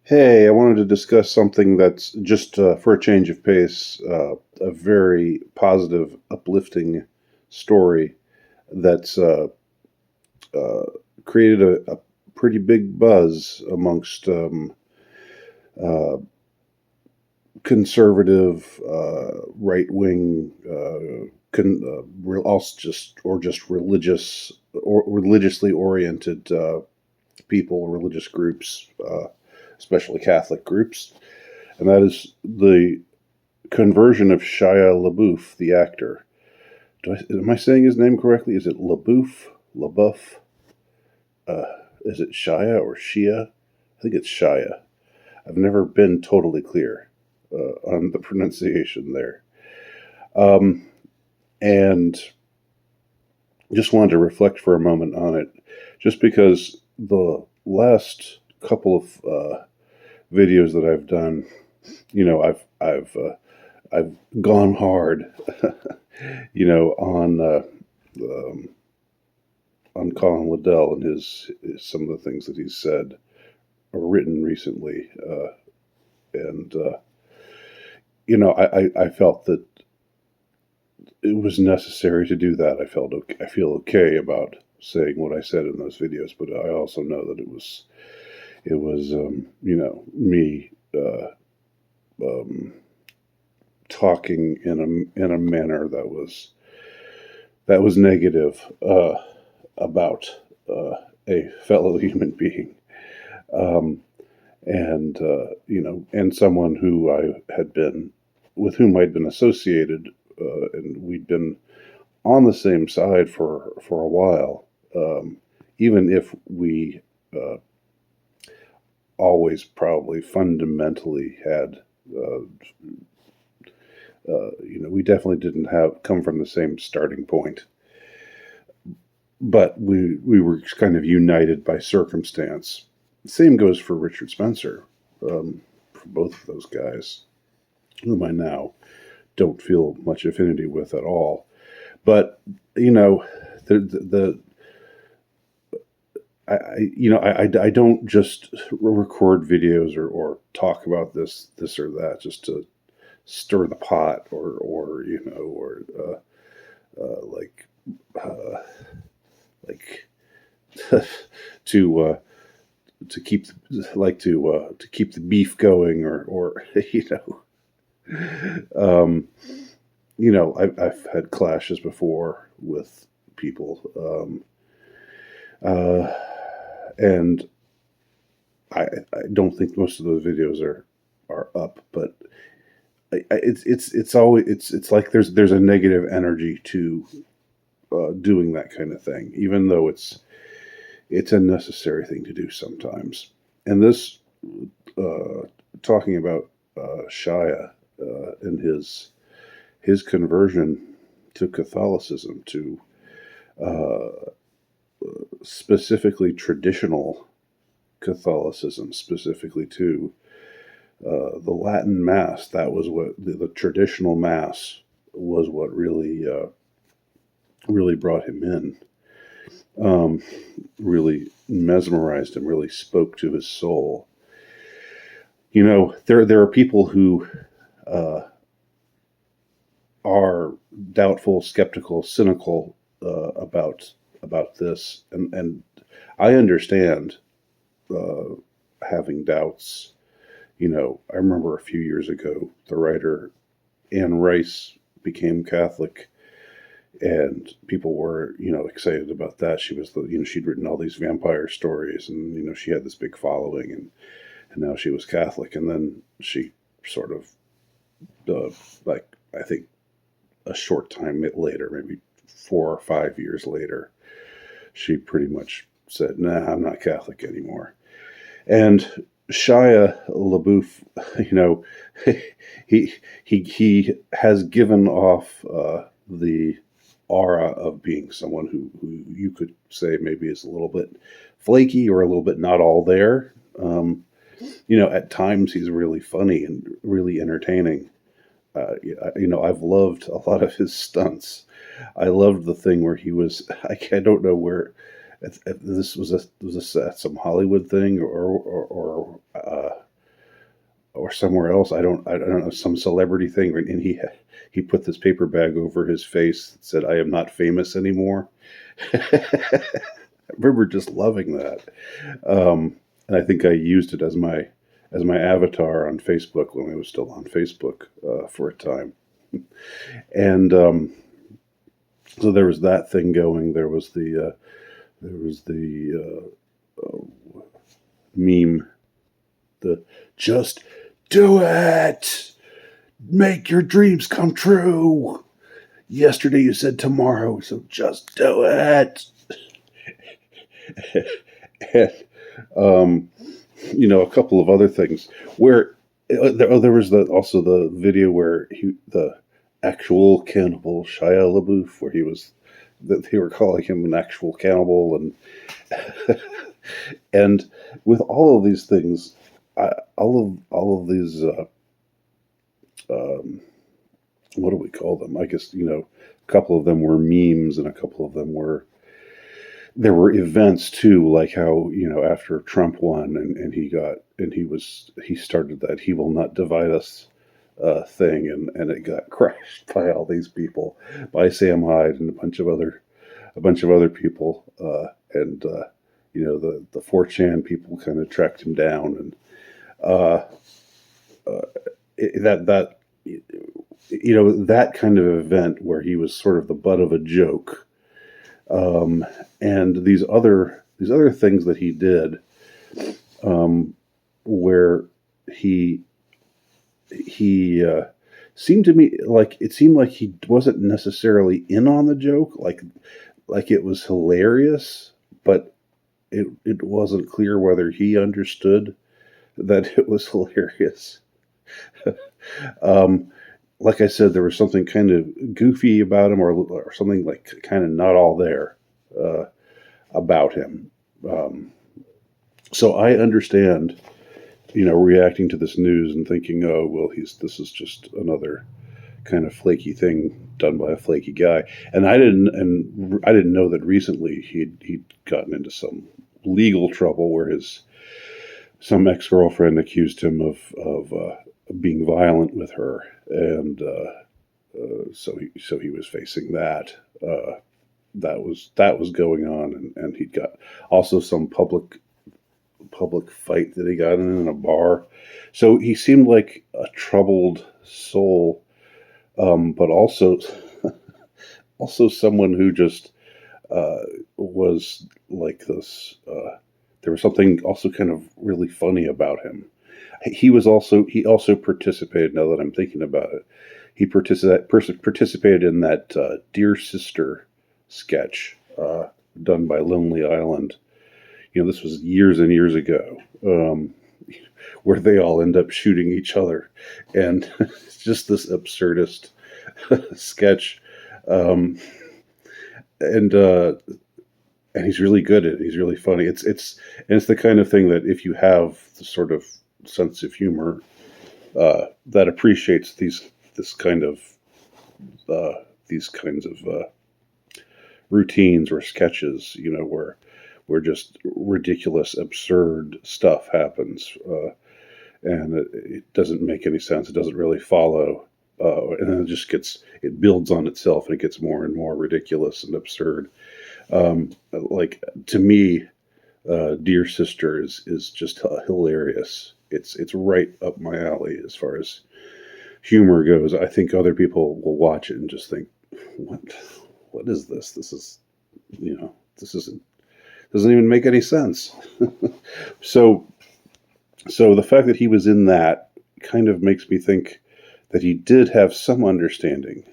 Hey, I wanted to discuss something that's just for a change of pace, a very positive, uplifting story that's uh, created a pretty big buzz amongst uh, conservative, right wing, also just religious or religiously oriented people, religious groups, especially Catholic groups, and that is the conversion of Shia Labeouf, the actor. Am I saying his name correctly? Is it Labeouf? Labeouf? Uh, is it Shia or Shia? I think it's Shia. I've never been totally clear on the pronunciation there. Um, and just wanted to reflect for a moment on it, just because the last couple of videos that I've done, I've gone hard, um, on Colin Liddell and his some of the things that he's said or written recently, and I felt that it was necessary to do that. I feel okay about saying what I said in those videos, but I also know that it was me um, talking in a manner that was negative about a fellow human being, um, and someone who I had been with whom I'd been associated, and we'd been on the same side for a while, even if we uh, always probably fundamentally had. We definitely didn't have come from the same starting point, but we were kind of united by circumstance. The same goes for Richard Spencer, for both of those guys, whom I now don't feel much affinity with at all. But you know, the I don't just record videos or talk about this or that just to stir the pot uh, like uh, like to keep to keep the beef going or um, I've had clashes before with people, uh, and I don't think most of those videos are up, but it's always it's like there's a negative energy to doing that kind of thing, even though it's a necessary thing to do sometimes. And this, uh, talking about Shia and his conversion to Catholicism, to uh, specifically traditional Catholicism, specifically to the Latin Mass. That was what the traditional Mass was. What really brought him in. Um, really mesmerized him. Really spoke to his soul. There are people who uh, are doubtful, skeptical, cynical about this, and I understand uh, having doubts. I remember a few years ago, the writer Anne Rice became Catholic, and people were excited about that. She was she'd written all these vampire stories, and she had this big following, and now she was Catholic, and then she sort of like I think a short time later, maybe 4 or 5 years later, she pretty much said, "Nah, I'm not Catholic anymore." And Shia LaBeouf, you know, he has given off the aura of being someone who you could say maybe is a little bit flaky or a little bit not all there. At times he's really funny and really entertaining. I've loved a lot of his stunts. I loved the thing where he was. I don't know where if this was this at some Hollywood thing or or somewhere else. I don't know, some celebrity thing, and he put this paper bag over his face that said, "I am not famous anymore." I remember just loving that, and I think I used it as my avatar on Facebook when I was still on Facebook for a time, and so there was that thing going. There was the meme, the "just do it, make your dreams come true. Yesterday you said tomorrow, so just do it." And a couple of other things where there was also the video where the actual cannibal Shia Labeouf, where he was that they were calling him an actual cannibal, and and with all of these things, all of these what do we call them? I guess a couple of them were memes, and a couple of them were there were events too, like how after Trump won and he started that "he will not divide us" thing, and it got crashed by all these people, by Sam Hyde and a bunch of other people, and the 4chan people kind of tracked him down, and uh, that that kind of event where he was sort of the butt of a joke, and these other things that he did, where he seemed to me like it seemed like he wasn't necessarily in on the joke, like it was hilarious, but it wasn't clear whether he understood that it was hilarious. um, like I said, there was something kind of goofy about him, or something like kind of not all there about him. So I understand, reacting to this news and thinking, "Oh, well, this is just another kind of flaky thing done by a flaky guy." And I didn't know that recently he'd gotten into some legal trouble where some ex-girlfriend accused him of being violent with her, and so he was facing that. That was going on, and he'd got also some public fight that he got in a bar. So he seemed like a troubled soul, but also someone who just was like this. There was something also kind of really funny about him. He also participated. Now that I'm thinking about it, he participated in that Dear Sister sketch done by Lonely Island. This was years and years ago, where they all end up shooting each other, and it's just this absurdist sketch, and he's really good at it. He's really funny. It's the kind of thing that if you have the sort of sense of humor that appreciates this kind of these kinds of routines or sketches, where just ridiculous, absurd stuff happens, and it doesn't make any sense. It doesn't really follow, and then it builds on itself, and it gets more and more ridiculous and absurd. Like, to me, Dear Sister is just hilarious. It's right up my alley as far as humor goes. I think other people will watch it and just think, what is this? This is, this doesn't even make any sense. So the fact that he was in that kind of makes me think that he did have some understanding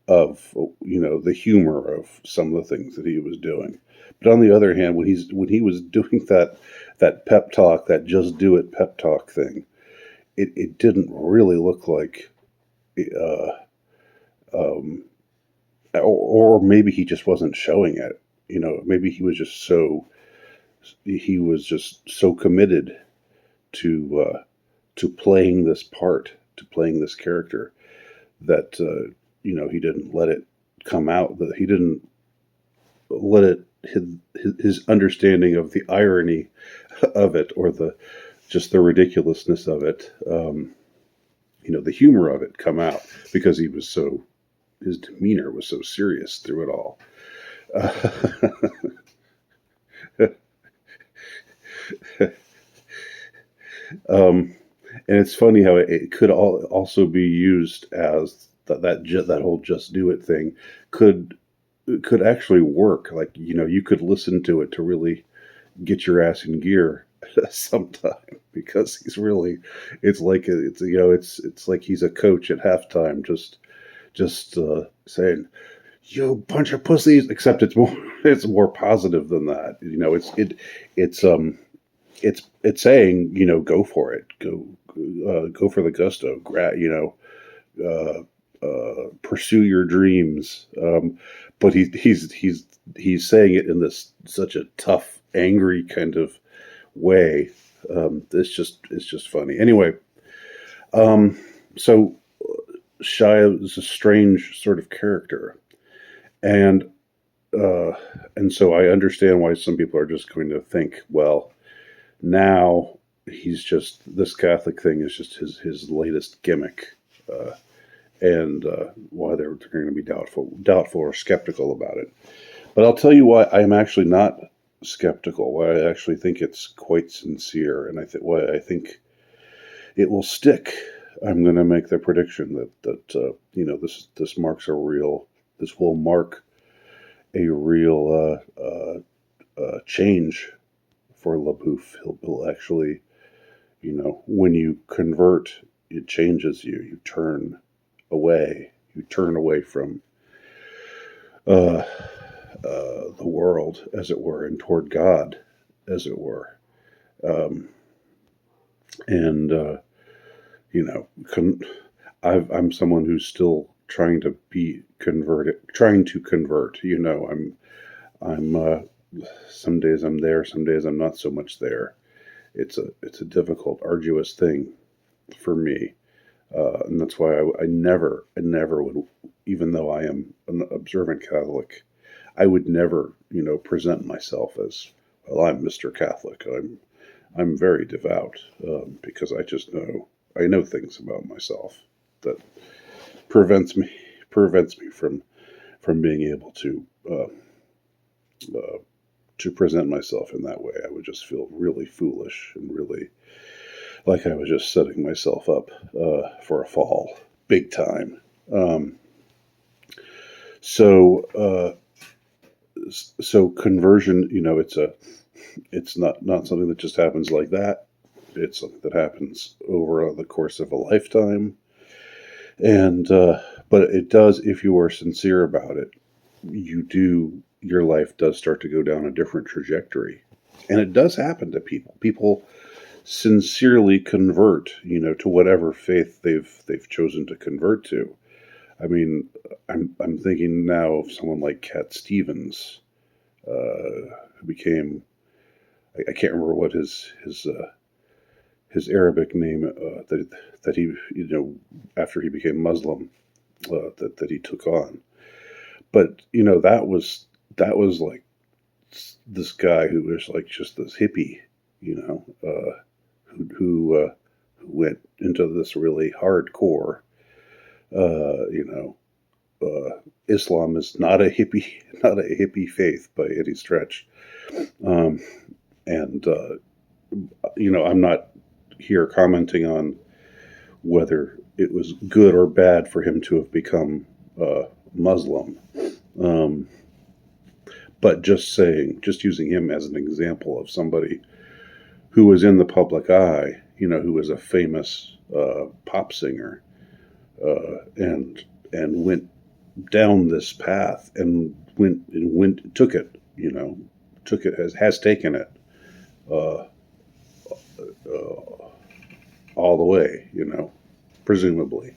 of the humor of some of the things that he was doing. But on the other hand, when he was doing that pep talk, that "just do it" pep talk thing, it didn't really look like, or maybe he just wasn't showing it. Maybe he was just so committed to playing this part, to playing this character, that he didn't let it come out. That he didn't let it his understanding of the irony of it, or just the ridiculousness of it, the humor of it come out because his demeanor was so serious through it all. um, and it's funny how it could also be used as that whole "just do it" thing could actually work. Like, you could listen to it to really get your ass in gear sometime, because it's like he's a coach at halftime, just saying, "You bunch of pussies," except it's more positive than that. It's saying, go for it, go for the gusto, pursue your dreams. But he's saying it in this such a tough, angry kind of way. It's just funny. Anyway, so Shia is a strange sort of character, and uh, and so I understand why some people are just going to think, well, now he's just, this Catholic thing is just his latest gimmick, and why they're going to be doubtful or skeptical about it. But I'll tell you why I am actually not skeptical. Why I actually think it's quite sincere, and why I think it will stick. I'm going to make the prediction this marks a real. This will mark a real change for Labeouf. He'll actually, when you convert, it changes you. You turn away. You turn away from uh, the world, as it were, and toward God, as it were. Um, and con- I'm someone who's still trying to be converted, trying to convert. I'm some days I'm there, some days I'm not so much there. It's a difficult, arduous thing for me, and that's why I never would, even though I am an observant Catholic, I would never, present myself as, well, I'm Mr. Catholic. I'm very devout, because I know things about myself that prevents me prevents me from being able uh, to present myself in that way. I would just feel really foolish and really like I was just setting myself up for a fall, big time. Um, so so conversion, it's not something that just happens like that. It's something that happens over the course of a lifetime, and but it does, if you are sincere about it, your life does start to go down a different trajectory, and it does happen to people. People sincerely convert, to whatever faith they've chosen to convert to. I mean, I'm thinking now of someone like Cat Stevens, who became, I can't remember what his Arabic name, that he, after he became Muslim, that he took on. But that was like this guy who was like just this hippie, who went into this really hardcore. You know, Islam is not a hippie, not a hippie faith by any stretch. Um, and I'm not here commenting on whether it was good or bad for him to have become Muslim. Um, but just using him as an example of somebody who was in the public eye, who was a famous pop singer, and went down this path and took it, has taken it uh, uh, all the way, presumably.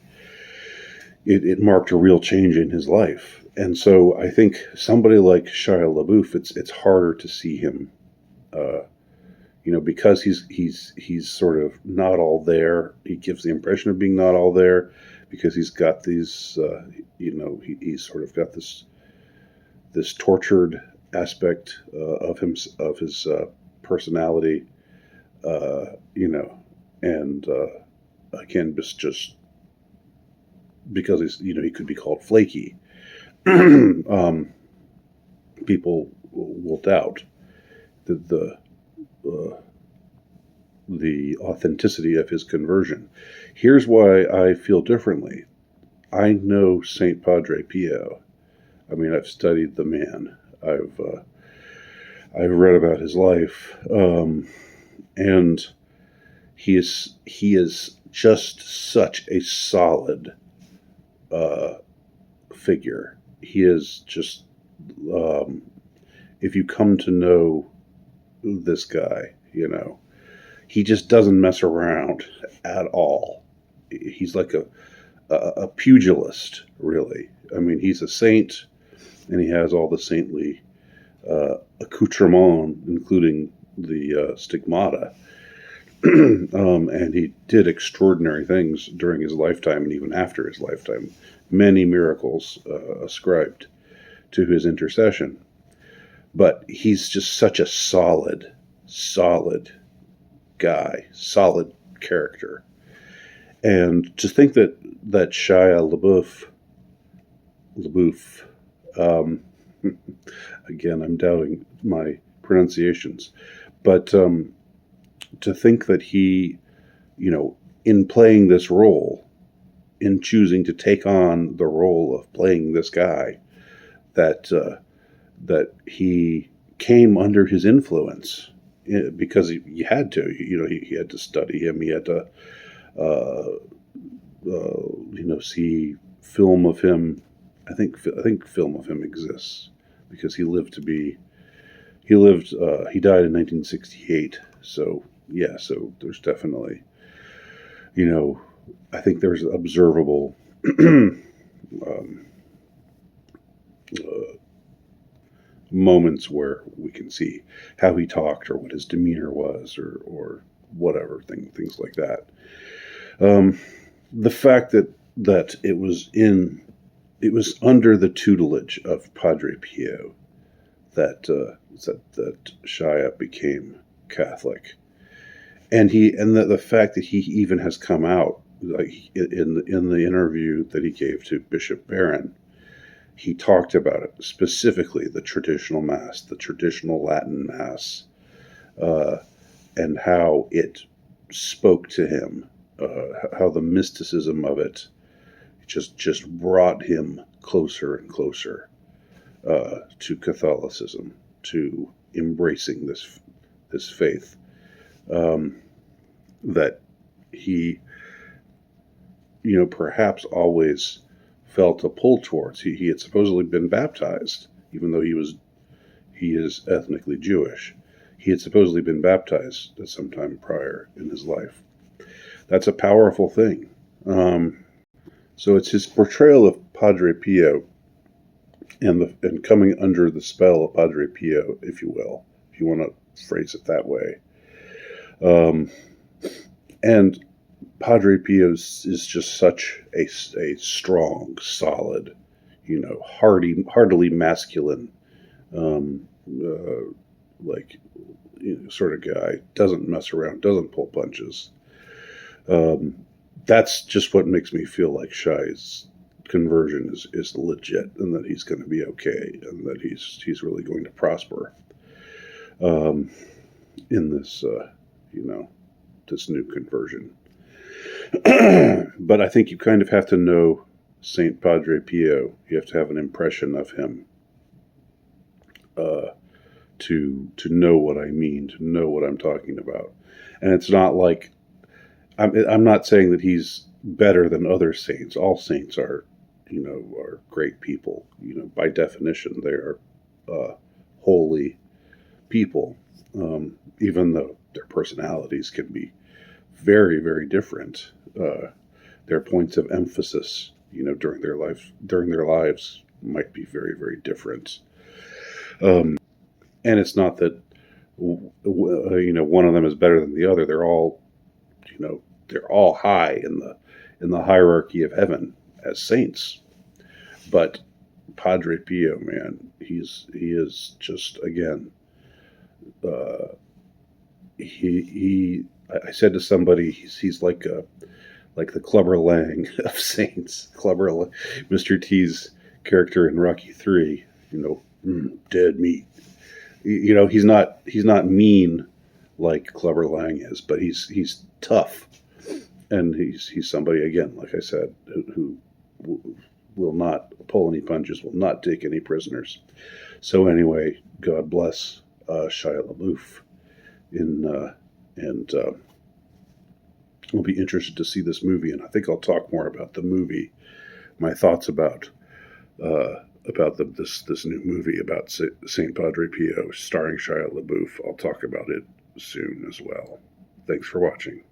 It marked a real change in his life. And so I think somebody like Shia LaBeouf, it's harder to see him, uh, because he's sort of not all there. He gives the impression of being not all there because he's got these, he's sort of got this tortured aspect of his personality, you know, and again, just because he's, he could be called flaky. People will doubt uh, the authenticity of his conversion. Here's why I feel differently. I know Saint Padre Pio. I mean, I've studied the man. I've read about his life, and he is just such a solid uh, figure. He is just, um, if you come to know this guy, he just doesn't mess around at all. He's like a pugilist, really. I mean, he's a saint, and he has all the saintly accoutrement, including the stigmata. And he did extraordinary things during his lifetime and even after his lifetime. Many miracles ascribed to his intercession. But he's just such a solid guy, solid character. And to think that Shia Labeouf, um, again, I'm doubting my pronunciations, but to think that he, in playing this role, in choosing to take on the role of playing this guy, that he came under his influence because he had to. He had to study him. He had to, see film of him. I think film of him exists because he lived to be. He died in 1968. So yeah. So there's definitely, I think there's observable. um, uh, Moments where we can see how he talked or what his demeanor was or whatever things like that. Um, the fact that it was under the tutelage of Padre Pio that Shia became Catholic, and the fact that he even has come out, like in the interview that he gave to Bishop Barron. He talked about it specifically, the traditional Mass, the traditional Latin Mass, uh, and how it spoke to him, how the mysticism of it just brought him closer and closer to Catholicism, to embracing this faith that he, perhaps always felt a pull towards. He had supposedly been baptized, even though he is ethnically Jewish. He had supposedly been baptized at some time prior in his life. That's a powerful thing. So it's his portrayal of Padre Pio and coming under the spell of Padre Pio, if you will, if you want to phrase it that way. And Padre Pio is just such a strong, solid, heartily masculine, um, like, sort of guy. Doesn't mess around, doesn't pull punches. That's just what makes me feel like Shai's conversion is legit, and that he's going to be okay, and that he's really going to prosper in this, this new conversion. But I think you kind of have to know Saint Padre Pio. You have to have an impression of him to know what I mean, to know what I'm talking about. And it's not like I'm not saying that he's better than other saints. All saints are great people. By definition, they are holy people, even though their personalities can be very, very different. Their points of emphasis, during their lives, might be very, very different. And it's not that one of them is better than the other. They're all high in the hierarchy of heaven as saints. But Padre Pio, man, he is just, again, I said to somebody, he's like the Clubber Lang of Saints. Mr. T's character in Rocky 3. You know, dead meat. You know, he's not mean like Clubber Lang is, but he's tough, and he's somebody, again, like I said, who will not pull any punches, will not take any prisoners. So anyway, God bless Shia Labeouf. And I'll be interested to see this movie, and I think I'll talk more about the movie, my thoughts about this new movie about Saint Padre Pio, starring Shia LaBeouf. I'll talk about it soon as well. Thanks for watching.